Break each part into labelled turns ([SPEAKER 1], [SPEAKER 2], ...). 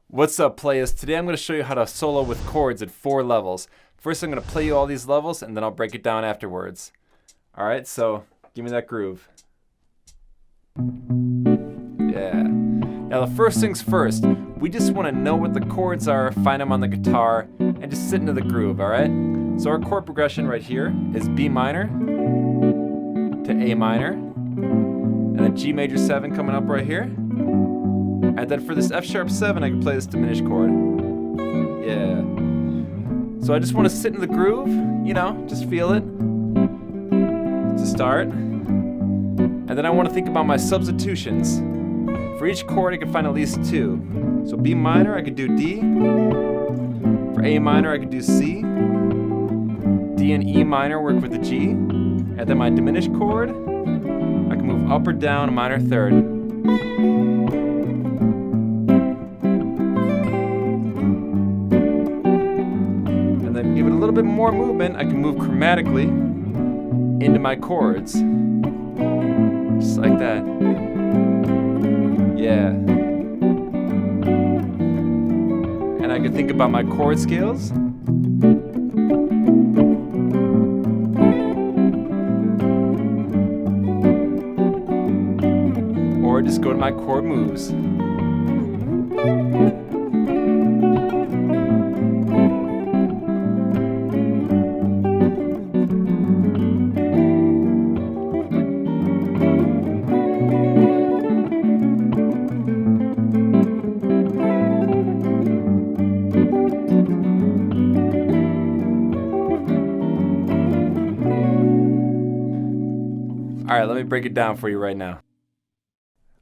[SPEAKER 1] What's up, players? Today I'm going to show you how to solo with chords at 4 levels. First I'm going to play you all these levels and then I'll break it down afterwards. Alright, so give me that groove. Yeah. Now the first things first, we just want to know what the chords are, find them on the guitar, and just sit into the groove, alright? So our chord progression right here is B minor to A minor, and then G major 7 coming up right here. And then for this F sharp 7, I can play this diminished chord. Yeah. So I just want to sit in the groove, you know, just feel it to start. And then I want to think about my substitutions. For each chord, I can find at least 2. So B minor, I could do D. For A minor, I could do C. D and E minor work with the G. And then my diminished chord, I can move up or down a minor third. Give it a little bit more movement, I can move chromatically into my chords. Just like that. Yeah. And I can think about my chord scales. Or just go to my chord moves. Alright, let me break it down for you right now.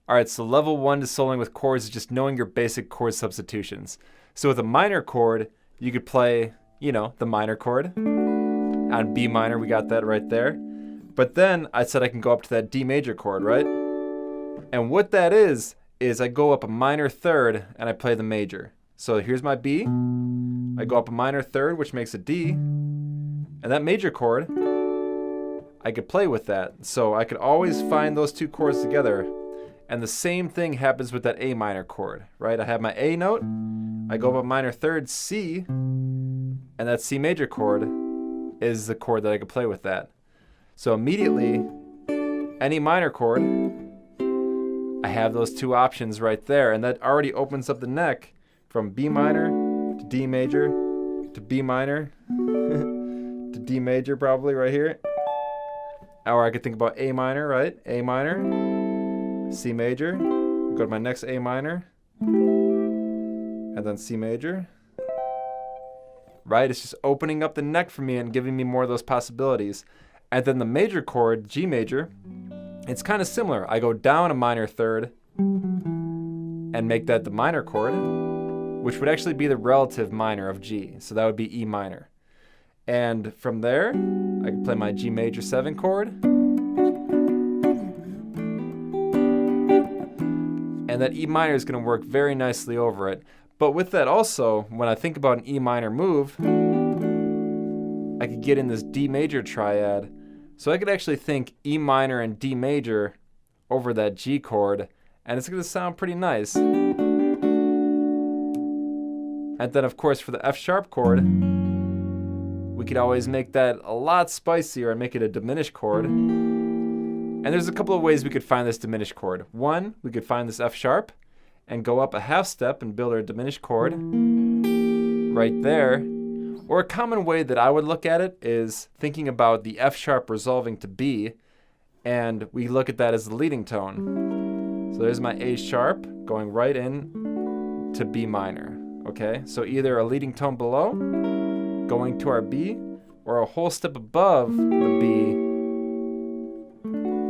[SPEAKER 1] Alright, so level 1 to soloing with chords is just knowing your basic chord substitutions. So with a minor chord, you could play, you know, the minor chord. On B minor, we got that right there. But then I said I can go up to that D major chord, right? And what that is I go up a minor third and I play the major. So here's my B. I go up a minor third, which makes a D. And that major chord, I could play with that. So I could always find those two chords together. And the same thing happens with that A minor chord, right? I have my A note, I go up a minor third, C, and that C major chord is the chord that I could play with that. So immediately, any minor chord, I have those two options right there, and that already opens up the neck from B minor to D major to B minor to D major probably right here. Or I could think about A minor, right? A minor, C major, go to my next A minor, and then C major. Right? It's just opening up the neck for me and giving me more of those possibilities. And then the major chord, G major, it's kind of similar. I go down a minor third and make that the minor chord, which would actually be the relative minor of G. So that would be E minor. And from there, I can play my G major 7 chord. And that E minor is going to work very nicely over it. But with that also, when I think about an E minor move, I could get in this D major triad. So I could actually think E minor and D major over that G chord, and it's going to sound pretty nice. And then of course for the F sharp chord, we could always make that a lot spicier and make it a diminished chord. And there's a couple of ways we could find this diminished chord. One, we could find this F sharp and go up a half step and build our diminished chord right there. Or a common way that I would look at it is thinking about the F sharp resolving to B, and we look at that as the leading tone. So there's my A sharp going right in to B minor. Okay, so either a leading tone below, going to our B, or a whole step above the B,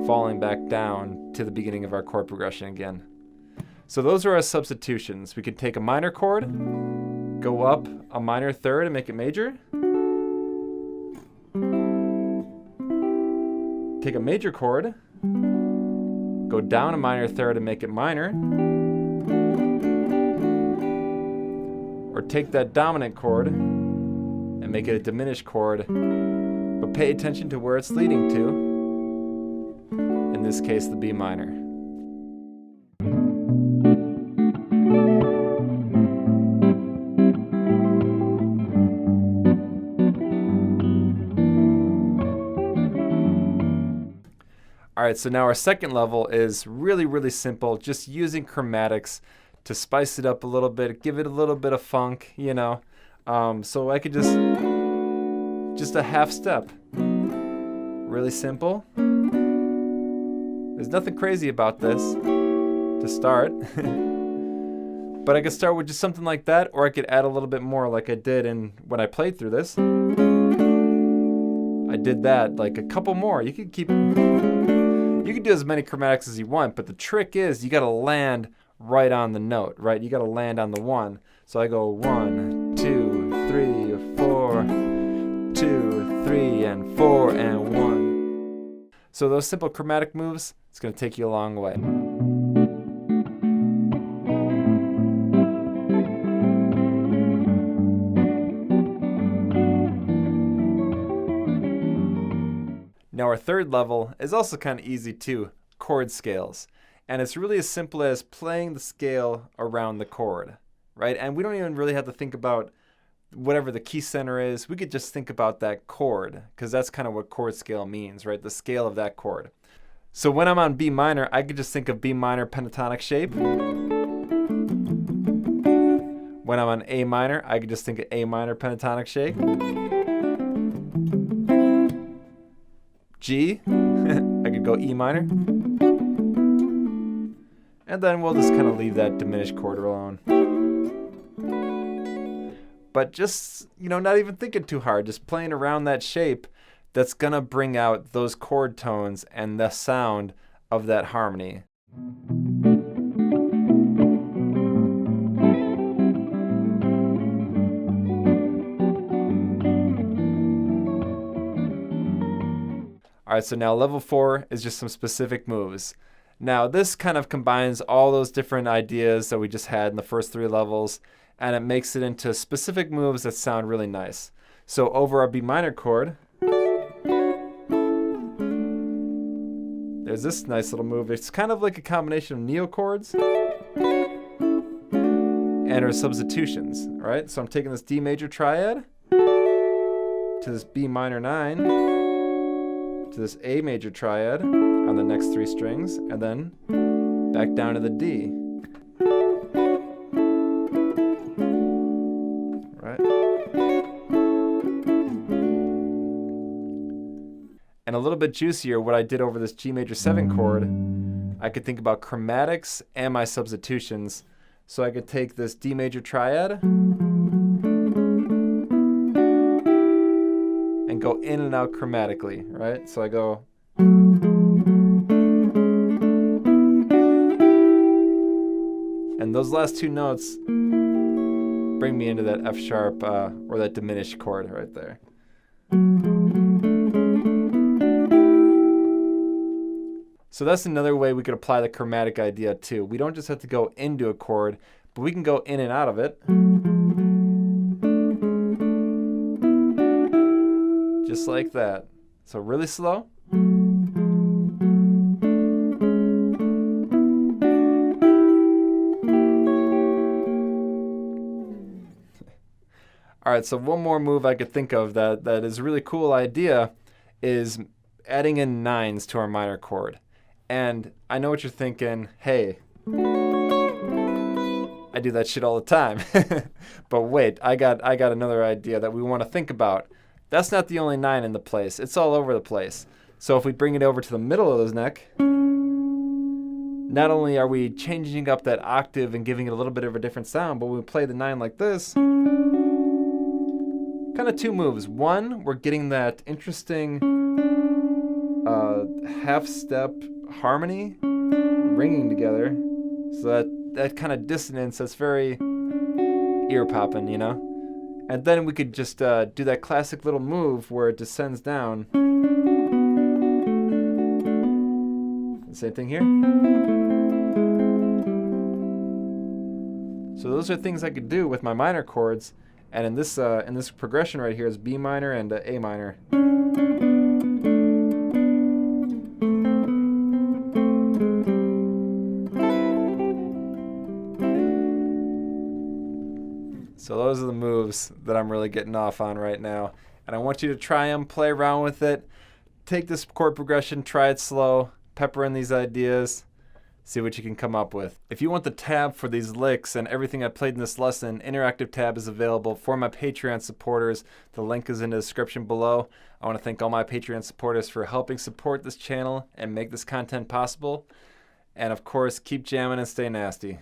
[SPEAKER 1] falling back down to the beginning of our chord progression again. So those are our substitutions. We could take a minor chord, go up a minor third and make it major. Take a major chord, go down a minor third and make it minor. Or take that dominant chord and make it a diminished chord, but pay attention to where it's leading to. In this case, the B minor. All right, so now our second level is really, really simple, just using chromatics to spice it up a little bit, give it a little bit of funk, you know. So I could just a half step. Really simple. There's nothing crazy about this to start. But I could start with just something like that, or I could add a little bit more like I did when I played through this. I did that, like a couple more. You could do as many chromatics as you want, but the trick is you gotta land right on the note, right? You gotta land on the one. So I go 1, 2, 3, 4, 2, 3, and 4, and 1. So those simple chromatic moves, it's gonna take you a long way. Now our third level is also kind of easy too, chord scales. And it's really as simple as playing the scale around the chord, right? And we don't even really have to think about whatever the key center is. We could just think about that chord, because that's kind of what chord scale means, right? The scale of that chord. So when I'm on B minor, I could just think of B minor pentatonic shape. When I'm on A minor, I could just think of A minor pentatonic shape. G, I could go E minor. And then we'll just kind of leave that diminished chord alone. But just, not even thinking too hard, just playing around that shape, that's gonna bring out those chord tones and the sound of that harmony. All right, so now level 4 is just some specific moves. Now this kind of combines all those different ideas that we just had in the first 3 levels, and it makes it into specific moves that sound really nice. So over our B minor chord, there's this nice little move. It's kind of like a combination of neochords and our substitutions, right? So I'm taking this D major triad to this B minor 9, to this A major triad on the next 3 strings, and then back down to the D. Right? And a little bit juicier, what I did over this G major 7 chord, I could think about chromatics and my substitutions. So I could take this D major triad and go in and out chromatically, right? So I go, and those last 2 notes bring me into that F sharp or that diminished chord right there. So that's another way we could apply the chromatic idea too. We don't just have to go into a chord, but we can go in and out of it. Just like that. So really slow. All right, so one more move I could think of that is a really cool idea is adding in 9s to our minor chord. And I know what you're thinking, hey, I do that shit all the time. But wait, I got another idea that we want to think about. That's not the only 9 in the place. It's all over the place. So if we bring it over to the middle of the neck, not only are we changing up that octave and giving it a little bit of a different sound, but when we play the 9 like this, kind of 2 moves. One, we're getting that interesting half-step harmony ringing together. So that kind of dissonance that's very ear-popping, And then we could just do that classic little move where it descends down. Same thing here. So those are things I could do with my minor chords. And in this progression right here is B minor and A minor. So those are the moves that I'm really getting off on right now. And I want you to try them, play around with it. Take this chord progression, try it slow, pepper in these ideas, see what you can come up with. If you want the tab for these licks and everything I played in this lesson, interactive tab is available for my Patreon supporters. The link is in the description below. I want to thank all my Patreon supporters for helping support this channel and make this content possible. And of course, keep jamming and stay nasty.